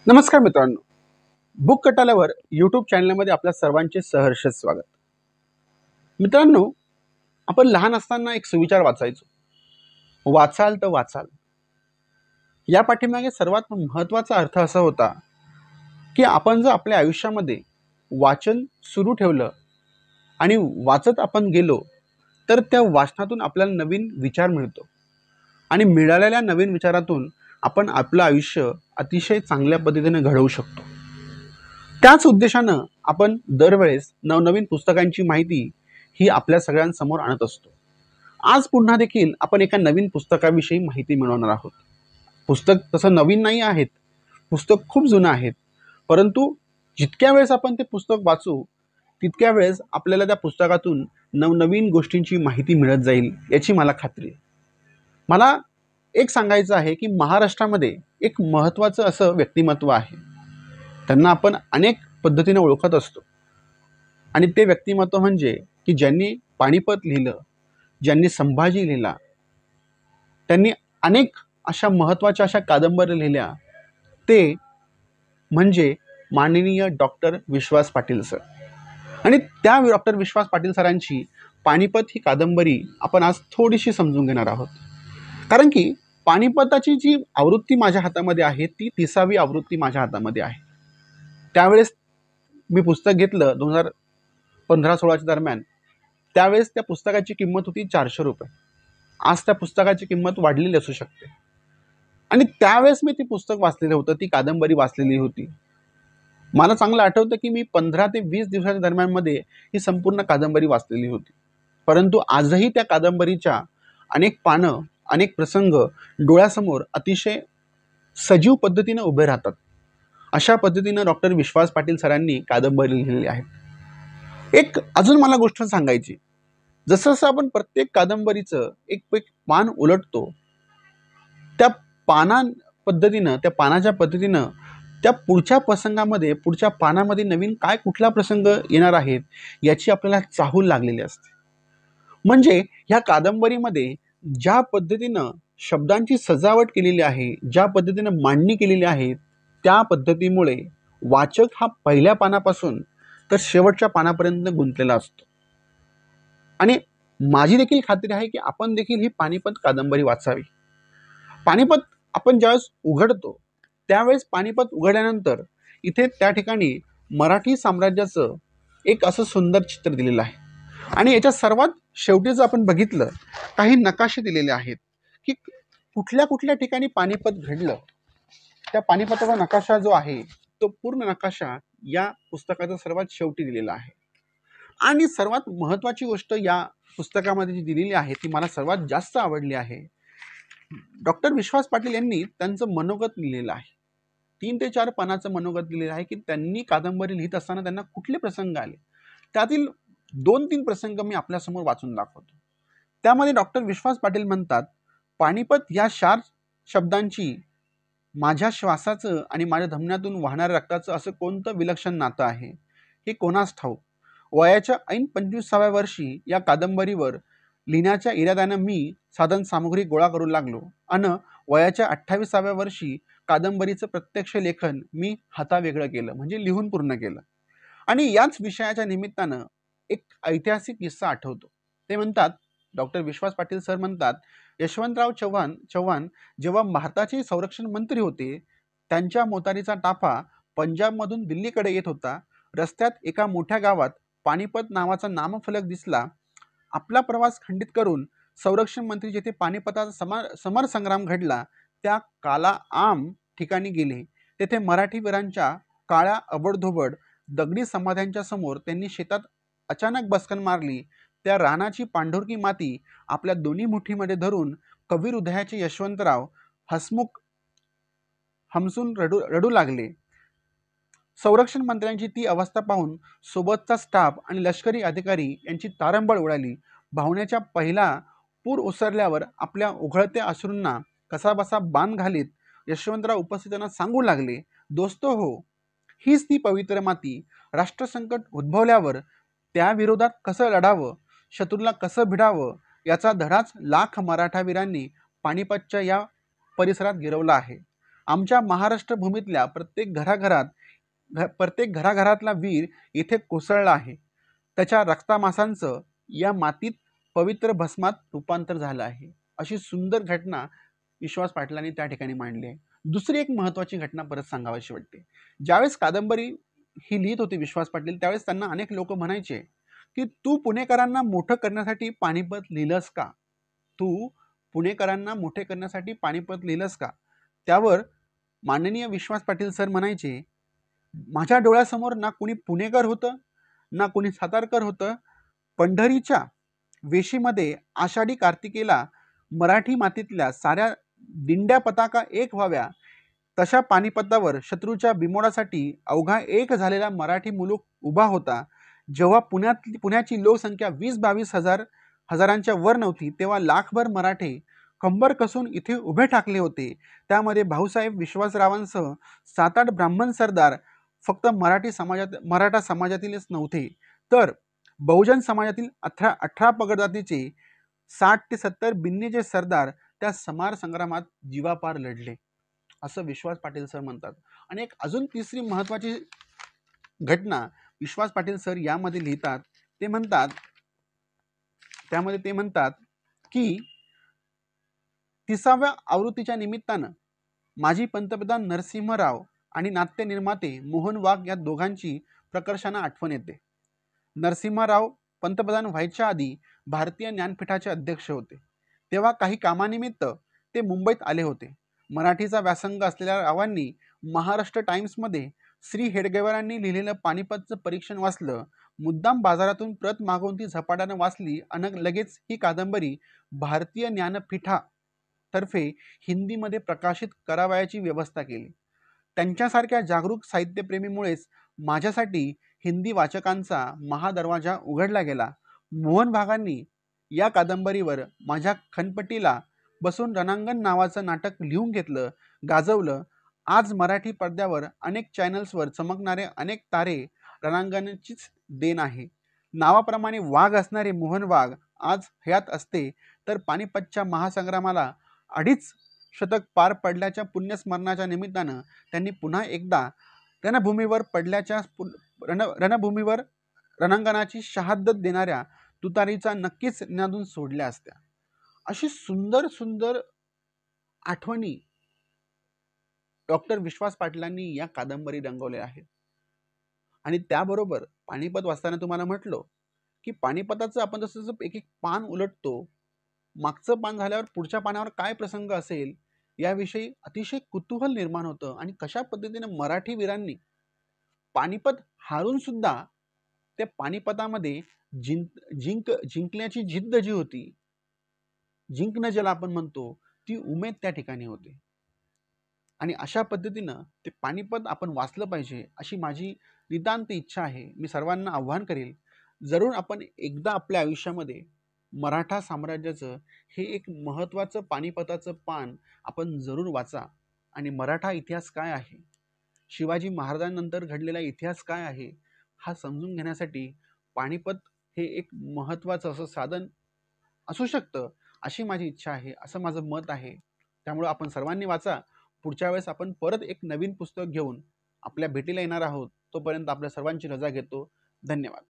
नमस्कार मित्रांनो, book कटाल्यावर YouTube चॅनलमध्ये आपल्या सर्वांचे सहर्ष स्वागत. मित्रांनो, आपण लहान असताना एक सुविचार वाचायचो, वाचाल तर वाचाल. या पाठीमागे सर्वात महत्त्वाचा अर्थ असा होता की आपण जर आपल्या आयुष्यामध्ये वाचन सुरू ठेवलं आणि वाचत आपण गेलो तर त्या वाचनातून आपल्याला नवीन विचार मिळतो आणि मिळालेल्या नवीन विचारातून आपण आपलं आयुष्य अतिशय चांगल्या पद्धतीने घडवू शकतो. त्याच उद्देशानं आपण दरवेळेस नवनवीन पुस्तकांची माहिती ही आपल्या सगळ्यांसमोर आणत असतो. आज पुन्हा देखील आपण एका नवीन पुस्तकाविषयी माहिती मिळवणार आहोत. पुस्तक तसं नवीन नाही आहेत, पुस्तक खूप जुनं आहेत, परंतु जितक्या वेळेस आपण ते पुस्तक वाचू तितक्या वेळेस आपल्याला त्या पुस्तकातून नवनवीन गोष्टींची माहिती मिळत जाईल याची मला खात्री आहे. मला एक सांगायचं आहे की महाराष्ट्रामध्ये एक महत्त्वाचं असं व्यक्तिमत्व आहे. त्यांना आपण अनेक पद्धतीने ओळखत असतो आणि ते व्यक्तिमत्व म्हणजे की ज्यांनी पानिपत लिहिलं, ज्यांनी संभाजी लिहिला, त्यांनी अनेक अशा महत्त्वाच्या अशा कादंबऱ्या लिहिल्या, ते म्हणजे माननीय डॉक्टर विश्वास पाटील सर. आणि त्या डॉक्टर विश्वास पाटील सरांची पानिपत ही कादंबरी आपण आज थोडीशी समजून घेणार आहोत. कारण की पानिपताची जी आवृत्ती माझ्या हातामध्ये आहे ती 30वी आवृत्ती माझ्या हातामध्ये आहे. त्यावेळेस मी पुस्तक घेतलं 2015-16च्या दरम्यान. त्यावेळेस त्या पुस्तकाची किंमत होती 400 रुपये. आज त्या पुस्तकाची किंमत वाढलेली असू शकते. आणि त्यावेळेस मी ते पुस्तक वाचलेलं होतं, ती कादंबरी वाचलेली होती. मला चांगलं आठवतं की मी 15 ते 20 दिवसाच्या दरम्यानमध्ये ही संपूर्ण कादंबरी वाचलेली होती. परंतु आजही त्या कादंबरीच्या अनेक पानं, अनेक प्रसंग डोळ्यासमोर अतिशय सजीव पद्धतीने उभे राहतात. अशा पद्धतीनं डॉक्टर विश्वास पाटील सरांनी कादंबरी लिहिलेली आहे. एक अजून मला गोष्ट सांगायची, जसं जसं आपण प्रत्येक कादंबरीचं एक एक पान उलटतो, त्या त्या पानाच्या पद्धतीनं त्या पुढच्या प्रसंगामध्ये, पुढच्या पानामध्ये नवीन काय कुठला प्रसंग येणार आहेत याची आपल्याला चाहूल लागलेली असते. म्हणजे ह्या कादंबरीमध्ये ज्या पद्धतीनं शब्दांची सजावट केलेली आहे, ज्या पद्धतीनं मांडणी केलेली आहे, त्या पद्धतीमुळे वाचक हा पहिल्या पानापासून तर शेवटच्या पानापर्यंत गुंतलेला असतो. आणि माझी देखील खात्री आहे की आपण देखील ही पानिपत कादंबरी वाचावी. पानिपत आपण ज्यावेळेस उघडतो त्यावेळेस पानिपत उघडल्यानंतर इथे त्या ठिकाणी मराठी साम्राज्याचं एक असं सुंदर चित्र दिलेलं आहे. आणि याच्या सर्वात शेवटी जर आपण बघितलं, काही नकाशे दिलेले आहेत की कुठल्या कुठल्या ठिकाणी पानिपत घडलं. त्या पानिपताचा नकाशा जो आहे तो पूर्ण नकाशा या पुस्तकाचा सर्वात शेवटी दिलेला आहे. आणि सर्वात महत्त्वाची गोष्ट या पुस्तकामध्ये जी दिलेली आहे ती मला सर्वात जास्त आवडली आहे. डॉक्टर विश्वास पाटील यांनी त्यांचं मनोगत लिहिलेलं आहे. 3 ते 4 पानाचं मनोगत लिहिलेलं आहे की त्यांनी कादंबरी लिहित असताना त्यांना कुठले प्रसंग आले. त्यातील 2-3 प्रसंग मी आपल्यासमोर वाचून दाखवतो. त्यामध्ये डॉक्टर विश्वास पाटील म्हणतात, पानिपत या 4 शब्दांची माझ्या श्वासाचं आणि माझ्या धमन्यातून वाहणाऱ्या रक्ताचं असं कोणतं विलक्षण नातं आहे हे कोणास ठाऊक. वयाच्या ऐन 25व्या वर्षी या कादंबरीवर लिहिण्याच्या इराद्यानं मी साधन सामुग्री गोळा करू लागलो आणि वयाच्या 28व्या वर्षी कादंबरीचं प्रत्यक्ष लेखन मी हातावेगळं केलं, म्हणजे लिहून पूर्ण केलं. आणि याच विषयाच्या निमित्तानं एक ऐतिहासिक किस्सा आठवतो. ते म्हणतात, डॉक्टर विश्वास पाटील सर म्हणतात, यशवंतराव चव्हाण जेव्हा भारताचे संरक्षण मंत्री होते, त्यांच्या मोटारीचा ताफा पंजाबमधून दिल्लीकडे येत होता. रस्त्यात एका मोठ्या गावात पानिपत नावाचा नामफलक दिसला. आपला प्रवास खंडित करून संरक्षण मंत्री जेथे पानिपताचा समर संग्राम घडला त्या काला आम ठिकाणी गेले. तेथे मराठी वीरांच्या काळ्या अबडधोबड दगडी समाध्यांच्या समोर त्यांनी शेतात अचानक बसकन मारली. त्या रानाची पांढुरकी माती आपल्या दोन्ही मुठीमध्ये धरून कबीर उदयाचे यशवंतराव हसमुख हमसून रडू लागले. संरक्षण मंत्र्यांची ती अवस्था पाहून सोबतचा स्टाफ आणि लष्करी अधिकारी यांची तारंबळ उडाली. भावनेच्या पहिला पूर ओसरल्यावर आपल्या उघळत्या अश्रूंना कसाबसा बांध घालीत यशवंतराव उपस्थितांना सांगू लागले, दोस्तो हो, हीच ती पवित्र माती. राष्ट्रसंकट उद्भवल्यावर त्या विरोधात कसं लढावं, शत्रूला कसं भिडावं याचा धडाच लाख मराठा वीरांनी पानिपतच्या या परिसरात गिरवला आहे. आमच्या महाराष्ट्र भूमीतल्या प्रत्येक घराघरातला वीर इथे कोसळला आहे. त्याच्या रक्तामांसांचं या मातीत पवित्र भस्मात रूपांतर झालं आहे. अशी सुंदर घटना विश्वास पाटलांनी त्या ठिकाणी मांडली आहे. दुसरी एक महत्त्वाची घटना परत सांगावीशी वाटते. ज्यावेळेस कादंबरी ही लिहित होती विश्वास पाटील, त्यावेळेस त्यांना अनेक लोक म्हणायचे की तू पुणेकरांना मोठं करण्यासाठी पानिपत लिहिलंस का? तू पुणेकरांना मोठे करण्यासाठी पानिपत लिहिलंस का? त्यावर माननीय विश्वास पाटील सर म्हणायचे, माझ्या डोळ्यासमोर ना कुणी पुणेकर होतं ना कुणी सातारकर होतं. पंढरीच्या वेशीमध्ये आषाढी कार्तिकेला मराठी मातीतल्या साऱ्या दिंड्या पताका एक व्हाव्या, तशा पानिपतावर शत्रूच्या बिमोडासाठी अवघा एक झालेला मराठी मुलूक उभा होता. जेव्हा पुण्याची लोकसंख्या 20-22 हजारांच्या वर नव्हती, तेव्हा लाखभर मराठे कंबर कसून इथे उभे ठाकले होते. त्यामध्ये भाऊसाहेब विश्वासरावांसह 7-8 ब्राह्मण सरदार फक्त मराठा समाजातीलच नव्हते, तर बहुजन समाजातील 18 पगडजातीचे 60 ते 70 बिन्नीचे सरदार त्या समार संग्रामात जीवापार लढले, असं विश्वास पाटील सर म्हणतात. आणि एक अजून तिसरी महत्त्वाची घटना विश्वास पाटील सर यामध्ये लिहितात. त्यामध्ये ते म्हणतात की 30व्या आवृत्तीच्या निमित्तानं माजी पंतप्रधान नरसिंहराव आणि नाट्य निर्माते मोहन वाघ या दोघांची प्रकर्षानं आठवण येते. नरसिंहराव पंतप्रधान व्हायच्या आधी भारतीय ज्ञानपीठाचे अध्यक्ष होते. तेव्हा काही कामानिमित्त ते मुंबईत आले होते. मराठीचा व्यासंग असलेल्या रावांनी महाराष्ट्र टाइम्समध्ये श्री हेडगेवारांनी लिहिलेलं पानिपतचं परीक्षण वाचलं. मुद्दाम बाजारातून प्रत मागवून ती झपाट्यानं वाचली आणि लगेच ही कादंबरी भारतीय ज्ञानपीठातर्फे हिंदीमध्ये प्रकाशित करावयाची व्यवस्था केली. त्यांच्यासारख्या जागरूक साहित्यप्रेमीमुळेच माझ्यासाठी हिंदी वाचकांचा महादरवाजा उघडला गेला. मोहन भागांनी या कादंबरीवर माझ्या खनपट्टीला बसून रणांगण नावाचं नाटक लिहून घेतलं, गाजवलं. आज मराठी पडद्यावर अनेक चॅनल्सवर चमकणारे अनेक तारे रणांगणाचीच देण आहे. नावाप्रमाणे वाघ असणारे मोहन वाघ आज हयात असते तर पानिपतच्या महासंग्रामाला 2.5 शतक पार पडल्याच्या पुण्यस्मरणाच्या निमित्तानं त्यांनी पुन्हा एकदा रणभूमीवर रणांगणाची शहादत देणाऱ्या तुतारीचा नक्कीच निनादून सोडल्या असत्या. अशी सुंदर सुंदर आठवणी डॉक्टर विश्वास पाटलांनी या कादंबरी रंगवल्या आहेत. आणि त्याबरोबर पानिपत वाचताना तुम्हाला म्हटलो की पानिपताचं आपण जसं एक एक पान उलटतो, मागचं पान झाल्यावर पुढच्या पानावर काय प्रसंग असेल याविषयी अतिशय कुतूहल निर्माण होतं. आणि कशा पद्धतीने मराठी वीरांनी पानिपत हारून सुद्धा त्या पानिपतामध्ये जिंकण्याची जिद्द जी होती, जिंकणं ज्याला आपण म्हणतो, ती उमेद त्या ठिकाणी होती. आणि अशा पद्धतीनं ते पानिपत आपण वाचलं पाहिजे अशी माझी नितांत इच्छा आहे. मी सर्वांना आव्हान करेल, जरूर आपण एकदा आपल्या आयुष्यामध्ये मराठा साम्राज्याचं हे एक महत्त्वाचं पानिपताचं पान आपण जरूर वाचा. आणि मराठा इतिहास काय आहे, शिवाजी महाराजांनंतर घडलेला इतिहास काय आहे, हा समजून घेण्यासाठी पानिपत हे एक महत्त्वाचं असं साधन असू शकतं, अशी माझी इच्छा आहे, असं माझं मत आहे. त्यामुळे आपण सर्वांनी वाचा. पुढच्या वेळेस आपण परत एक नवीन पुस्तक घेऊन आपल्या भेटीला येणार आहोत. तोपर्यंत आपल्या सर्वांची रजा घेतो. धन्यवाद.